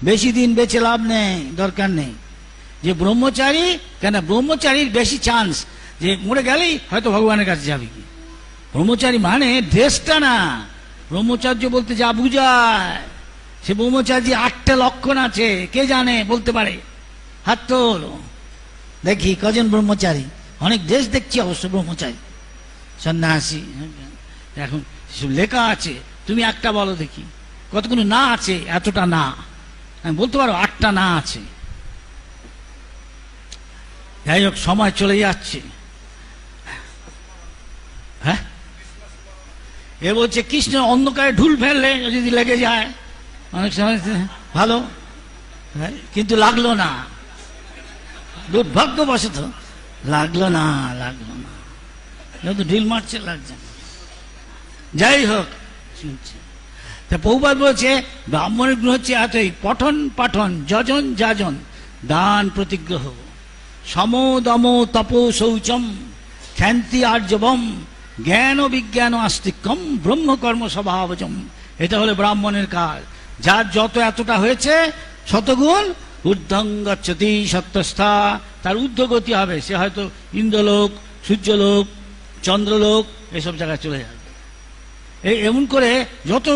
বেশি দিন বেঁচে লাভ নেই, দরকার নেই। যে ব্রহ্মচারী, কেন ব্রহ্মচারীর বেশি চান্স যে মরে গেলেই হয়তো ভগবানের কাছে যাবে। কি ব্রহ্মচারী মানে ড্রেসটা না, ব্রহ্মচার্য বলতে যা বুঝায় সে ব্রহ্মচারী 8টা লক্ষণ আছে, কে জানে, বলতে পারে? হাত তোল, দেখি কজন ব্রহ্মচারী। অনেক দেশ দেখছি অবশ্য ব্রহ্মচারী, সন্ন্যাসী, এখন সব লেখা আছে। তুমি একটা বলো দেখি কতগুলো না আছে। এতটা না আমি বলতে পারো, 8টা না আছে। যাই হোক, সময় চলে যাচ্ছে। হ্যাঁ, এ বলছে কৃষ্ণ অন্ধকারে ঢুল ফেললে যদি লেগে যায় অনেক সময় ভালো, কিন্তু লাগলো না, দুর্ভাগ্যবশত লাগলো না, যেহেতু ঢিল মারছে লাগছে না। যাই হোক, শুনছে প্রভুপাদ বলছে ব্রাহ্মণের গুণ হচ্ছে এতই: পঠন পাঠন, যজন যাজন, দান প্রতিগ্রহ, সম দম তপ শৌচম, ক্ষান্তি আর্যবম, জ্ঞান বিজ্ঞান আস্তিক্যম, ব্রহ্মকর্ম স্বভাবজম। এটা হলো ব্রাহ্মণের কাজ। যার যত এতটা হয়েছে শতগুণ ঊর্ধ্বং গচ্ছতি সত্যস্থা, তার ঊর্ধ্বগতি হবে। সে হয়তো ইন্দ্রলোক, সূর্যলোক, চন্দ্রলোক এসব জায়গায় চলে যাবে। এমন করে যত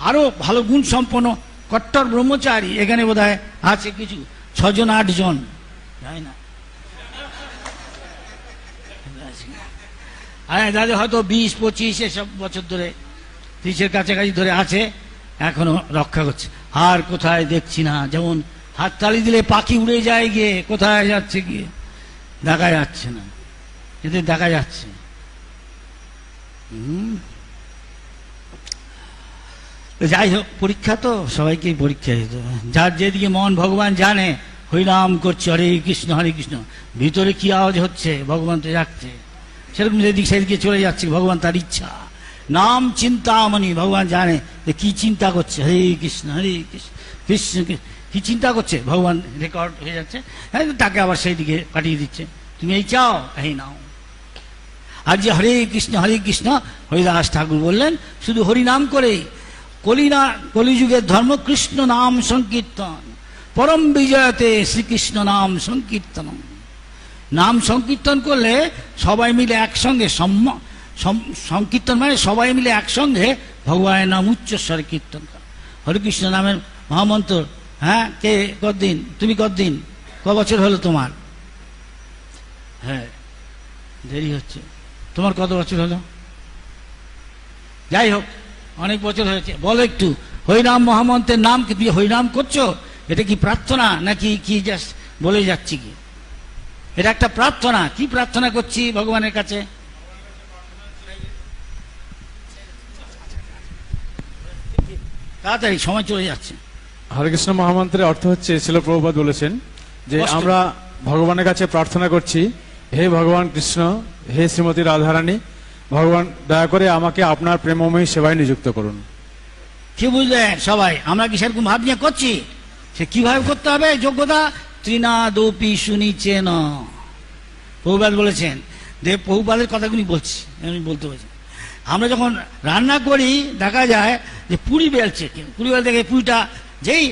আরো ভালো গুণ সম্পন্ন কট্টর ব্রহ্মচারী এখানে বোধহয় আছে কিছু 6 জন 8 জন, তাই না? যাদের হয়তো 20-25 এসব বছর ধরে, 30-এর কাছাকাছি ধরে আছে, এখনো রক্ষা করছে। আর কোথায় দেখছি না। যেমন হাততালি দিলে পাখি উড়ে যায় গিয়ে, কোথায় যাচ্ছে গিয়ে দেখা যাচ্ছে না, এদের দেখা যাচ্ছে। যাই হোক, পরীক্ষা তো সবাইকেই পরীক্ষা দিতে হবে। যার যেদিকে মন ভগবান জানে, হরিনাম করছে, হরে কৃষ্ণ হরে কৃষ্ণ, ভিতরে কি আওয়াজ হচ্ছে ভগবান তো যাচ্ছে, সেরকম যেদিকে সেদিকে চলে যাচ্ছে, ভগবান তার ইচ্ছা। নাম চিন্তামণি, ভগবান জানে যে কি চিন্তা করছে, হরে কৃষ্ণ কৃষ্ণ কি চিন্তা করছে, ভগবান রেকর্ড হয়ে যাচ্ছে, তাকে আবার সেই দিকে পাঠিয়ে দিচ্ছে। তুমি এই চাও, এই নাও। আর যে হরে কৃষ্ণ হরিদাস ঠাকুর বললেন শুধু হরিনাম করেই কলিযুগের ধর্ম কৃষ্ণ নাম সংকীর্তন, পরম বিজয়তে শ্রীকৃষ্ণ নাম সংকীর্তন। নাম সংকীর্তন করলে সবাই মিলে একসঙ্গে, সংকীর্তন মানে সবাই মিলে একসঙ্গে ভগবানের নাম উচ্চস্বরে কীর্তন করা। হরিকৃষ্ণ নামের মহামন্ত্র, হ্যাঁ, কে কতদিন, তুমি কতদিন, বছর হলো তোমার? হ্যাঁ, দেরি হচ্ছে। তোমার কত বছর হলো? যাই হোক, অনেক বছর হয়েছে। বলো একটু, হরিনাম মহামন্ত্রের নাম কি তুমি হরিনাম করছো? এটা কি প্রার্থনা নাকি কি জাস্ট বলে যাচ্ছি? কি এটা একটা প্রার্থনা? কি প্রার্থনা করছি ভগবানের কাছে? তাড়াতাড়ি, সময় চলে যাচ্ছে। হরে কৃষ্ণ মহামন্ত্রের অর্থ হচ্ছে, শ্রীল প্রভুপাদ বলেছেন যে আমরা ভগবানের কাছে প্রার্থনা করছি, হে ভগবান কৃষ্ণ, হে শ্রীমতী রাধারানী, ভগবান দয়া করে আমাকে আপনার প্রেমময়ী সেবায় নিযুক্ত করুন। কি বুঝলেন সবাই? আমরা কি সেরকম ভাব নিয়ে করছি? সে কিভাবে করতে হবে? যোগ্যতা ত্রিনাদপি শুনিছেন, প্রভুপাদ বলেছেন। দেব প্রভুপাদের কথাগুলি বলছি, আমি বলতে বলছি। আমরা যখন রান্না করি দেখা যায় যে পুরি বেলছে, পুরি বেল থেকে পুরিটা যেই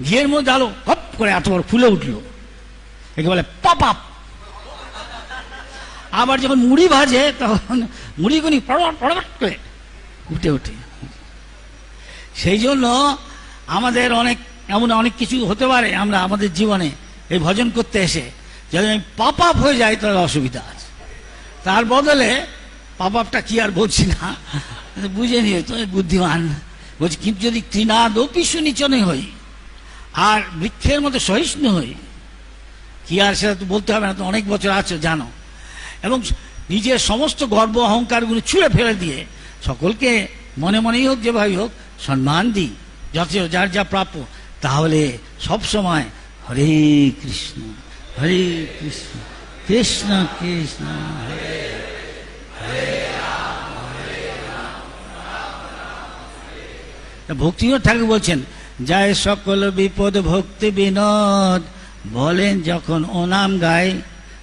ঘিয়ের মধ্যে আলো হপ করে এত বড় ফুলে উঠলো, একে বলে পপ আপ। আবার যখন মুড়ি ভাজে তখন মুড়িগুনি পড়াট করে উঠে ওঠে। সেই জন্য আমাদের এমন অনেক কিছু হতে পারে, আমরা আমাদের জীবনে এই ভজন করতে এসে যদি আমি পাপ আপ হয়ে যাই তাহলে অসুবিধা আছে। তার বদলে পাপ আপটা কি আর বলছি না, বুঝে নিয়ে তো বুদ্ধিমান বলছি। কিন্তু যদি তৃণাদপি সুনিচনে হই আর বৃক্ষের মতো সহিষ্ণু হই, কি আর সেটা তো বলতে হবে না, তো অনেক বছর আছে জানো। এবং নিজের সমস্ত গর্ব অহংকারগুলো ছুঁড়ে ফেলে দিয়ে সকলকে মনে মনেই হোক যেভাবেই হোক সম্মান দিই, যার যা প্রাপ্য, তাহলে সব সময় হরে কৃষ্ণ কৃষ্ণ কৃষ্ণ হরে হরে। ভক্তিনাথ ঠাকুর বলছেন, যায় সকল বিপদ ভক্তি বিনোদ, বলেন যখন ও নাম গাই,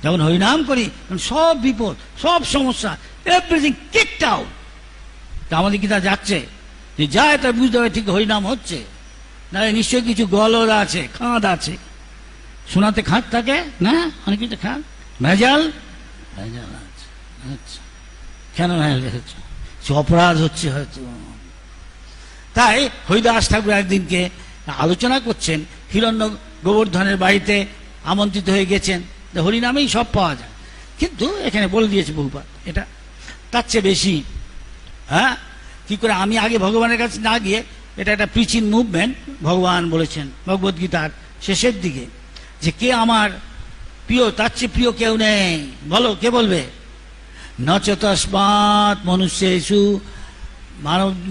যখন হরিনাম করি সব বিপদ, সব সমস্যা, এভরিথিং কিকড আউট। তা আমাদের কি তা যাচ্ছে? যে যায় তা বুঝতে হবে ঠিক হরিনাম হচ্ছে। না নিশ্চয়ই কিছু গলদ আছে, খাঁদ আছে। সোনাতে খাঁদ থাকে না? অনেক কিছু খাঁদ, ভেজাল ভেজাল আছে। আচ্ছা, কেন ভেজাল রেখেছ? সে অপরাধ হচ্ছে হয়তো। তাই হরিদাস ঠাকুর একদিনকে আলোচনা করছেন, হিরণ্য গোবর্ধনের বাড়িতে আমন্ত্রিত হয়ে গেছেন, হরিনামেই সব পাওয়া যায়, কিন্তু এখানে বলে দিয়েছে বহুবার এটা তার চেয়ে বেশি। হ্যাঁ, কি করে আমি আগে ভগবানের কাছে না গিয়ে, এটা একটা প্রিচিং মুভমেন্ট। ভগবান বলেছেন ভগবদ গীতার শেষের দিকে যে কে আমার প্রিয়, তার চেয়ে প্রিয় কেউ নেই। বলো, কে বলবে? নচ তস্মাৎ মনুষ্যেষু,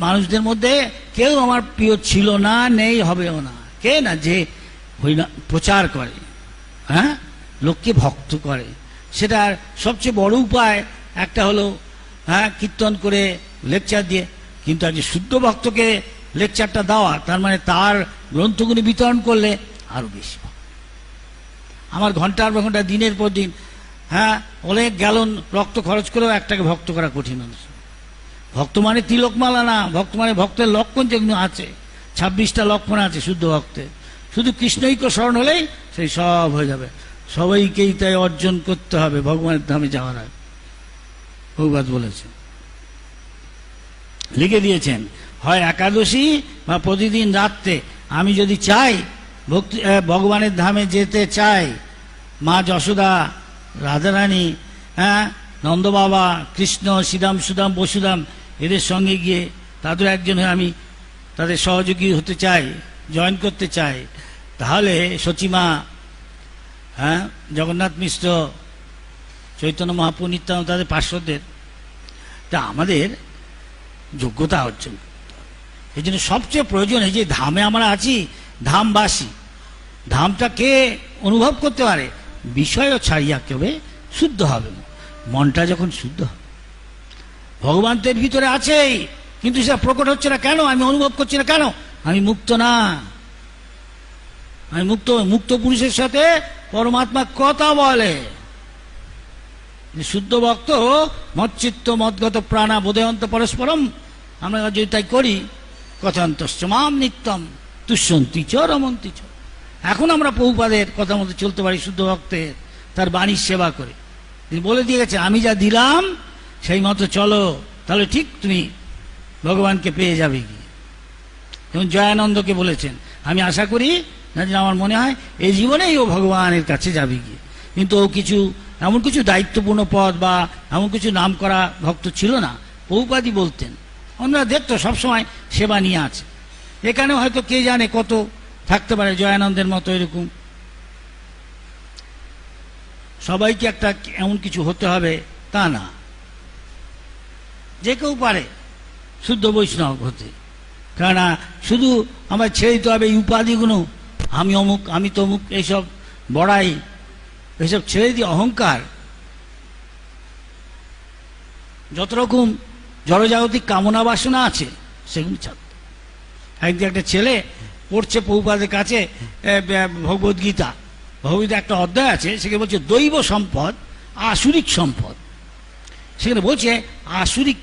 মানুষদের মধ্যে কেউ আমার প্রিয় ছিল না, নেই, হবেও না। কে না? যে প্রচার করে, হ্যাঁ, লোককে ভক্ত করে। সেটার সবচেয়ে বড় উপায় একটা হলো, হ্যাঁ, কীর্তন করে, লেকচার দিয়ে। কিন্তু একজন শুদ্ধ ভক্তকে লেকচারটা দেওয়া, তার মানে তার গ্রন্থগুলি বিতরণ করলে আরো বেশি। আমার ঘন্টার পর ঘন্টা, দিনের পর দিন, হ্যাঁ, অনেক গ্যালন রক্ত খরচ করেও একটাকে ভক্ত করা কঠিন মানুষ। ভক্ত মানে তিলকমালা না, ভক্ত মানে ভক্তের লক্ষণ যেগুলো আছে, 26টা লক্ষণ আছে শুদ্ধ ভক্তের। শুধু কৃষ্ণৈক্য স্মরণ হলেই সেই সব হয়ে যাবে। সবাইকেই তাই অর্জন করতে হবে ভগবানের ধামে যাওয়ার আগে, ভগবান বলেছেন, লিখে দিয়েছেন। হয় একাদশী বা প্রতিদিন রাত্রে আমি যদি চাই ভগবানের ধামে যেতে চাই, মা যশোদা, রাধারানী, হ্যাঁ, নন্দ বাবা, কৃষ্ণ, শ্রীরাম, সুদাম, বসুদাম, এদের সঙ্গে গিয়ে তাদের একজন হয়ে আমি তাদের সহযোগী হতে চাই, জয়েন করতে চাই, তাহলে সচিমা, হ্যাঁ, জগন্নাথ মিশ্র, চৈতন্য মহাপ্রভু, নিত্যানন্দ, তাদের পার্শ্বদের, তা আমাদের যোগ্যতা অর্জন। এই জন্য সবচেয়ে প্রয়োজন এই যে ধামে আমরা আছি, ধামবাসী, ধামটা কে অনুভব করতে পারে? বিষয় ছাড়িয়া কেবে শুদ্ধ হবে, মনটা যখন শুদ্ধ হবে। ভগবান তো এর ভিতরে আছেই, কিন্তু সেটা প্রকট হচ্ছে না কেন? আমি অনুভব করছি না কেন? আমি মুক্ত না। আমি মুক্ত পুরুষের সাথে পরমাত্মা কথা বলে। শুদ্ধ ভক্ত মচ্চিত্ত মদ্গত প্রাণা বোধয়ন্ত পরস্পরম, আমরা যদি তাই করি, কথান্তশ্চ মাম নিত্যম তুষ্যন্তি চ রমন্তি চ। এখন আমরা প্রভুপাদের কথা মতো চলতে পারি, শুদ্ধ ভক্তের, তার বাণীর সেবা করে। তিনি বলে দিয়ে গেছে, আমি যা দিলাম সেই মতো চলো, তাহলে ঠিক তুমি ভগবানকে পেয়ে যাবে গিয়ে। যেমন জয়ানন্দকে বলেছেন, আমি আশা করি না, যে আমার মনে হয় এই জীবনেই ও ভগবানের কাছে যাবে গিয়ে। কিন্তু ও এমন কিছু দায়িত্বপূর্ণ পদ বা এমন কিছু নাম করা ভক্ত ছিল না। প্রভুপাদই বলতেন, আমরা দেখতো সবসময় সেবা নিয়ে আছে। এখানে হয়তো কে জানে কত থাকতে পারে জয়ানন্দের মতো এরকম। সবাইকে একটা এমন কিছু হতে হবে তা না, যে কেউ পারে শুদ্ধ বৈষ্ণব হতে। কেননা শুধু আমার ছেড়ে দিতে হবে এই উপাধিগুলো, আমি অমুক, আমি তমুক, এইসব বড়াই, এইসব ছেড়ে দিয়ে অহংকার, যত রকম জড়জাগতিক কামনা বাসনা আছে সেগুলো ছাড়তে। একদিন একটা ছেলে পড়ছে প্রভুপাদের কাছে ভগবদ্গীতা, ভগবদ্গীতা একটা অধ্যায় আছে, সেখানে বলছে দৈব সম্পদ, আসুরিক সম্পদ। সেখানে বলছে আসুরিক